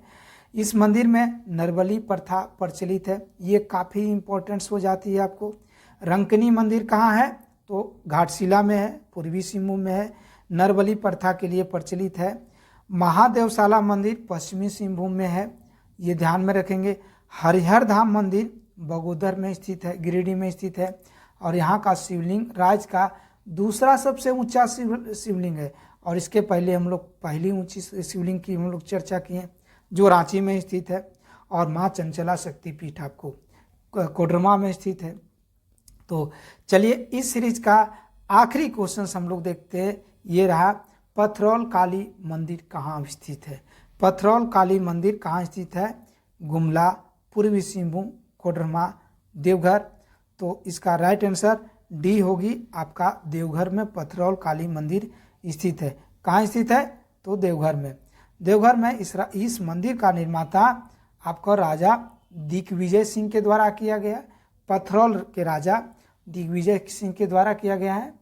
इस मंदिर में नरबली प्रथा प्रचलित है। ये काफ़ी इम्पोर्टेंस हो जाती है आपको। रंकिनी मंदिर कहाँ है? तो घाटशिला में है, पूर्वी सिंहभूम में है। नरबली प्रथा के लिए प्रचलित है। महादेवशाला मंदिर पश्चिमी सिंहभूम में है, ये ध्यान में रखेंगे। हरिहर धाम मंदिर बगोदर में स्थित है, गिरिडीह में स्थित है और यहाँ का शिवलिंग राज्य का दूसरा सबसे ऊंचा शिवलिंग है और इसके पहले हम लोग पहली ऊंची शिवलिंग की हम लोग चर्चा किए जो रांची में स्थित है, और माँ चंचला शक्तिपीठ आपको कोडरमा में स्थित है। तो चलिए इस सीरीज का आखिरी क्वेश्चन हम लोग देखते हैं। ये रहा, पथरौल काली मंदिर कहाँ स्थित है? पथरौल काली मंदिर कहाँ स्थित है? गुमला, पूर्वी सिंहभूम, कोडरमा, देवघर। तो इसका राइट आंसर डी होगी आपका, देवघर में पथरौल काली मंदिर स्थित है। कहाँ स्थित है? तो देवघर में। देवघर में इस मंदिर का निर्माता आपका राजा दिग्विजय सिंह के द्वारा किया गया। पथरौल के राजा दिग्विजय सिंह के द्वारा किया गया है।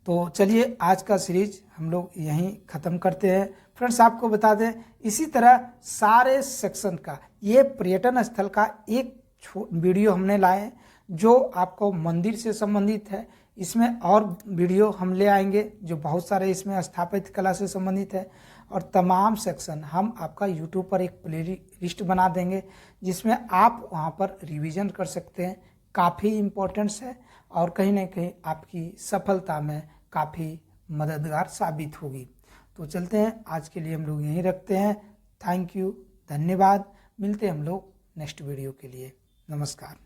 तो चलिए आज का सीरीज हम लोग यहीं ख़त्म करते हैं। फ्रेंड्स आपको बता दें, इसी तरह सारे सेक्शन का ये पर्यटन स्थल का एक वीडियो हमने लाए जो आपको मंदिर से संबंधित है। इसमें और वीडियो हम ले आएंगे जो बहुत सारे इसमें स्थापत्य कला से संबंधित है, और तमाम सेक्शन हम आपका यूट्यूब पर एक प्ले लिस्ट बना देंगे जिसमें आप वहां पर रिवीजन कर सकते हैं। काफ़ी इम्पोर्टेंट्स है और कहीं ना कहीं आपकी सफलता में काफ़ी मददगार साबित होगी। तो चलते हैं, आज के लिए हम लोग यहीं रखते हैं। थैंक यू, धन्यवाद। मिलते हैं हम लोग नेक्स्ट वीडियो के लिए। नमस्कार।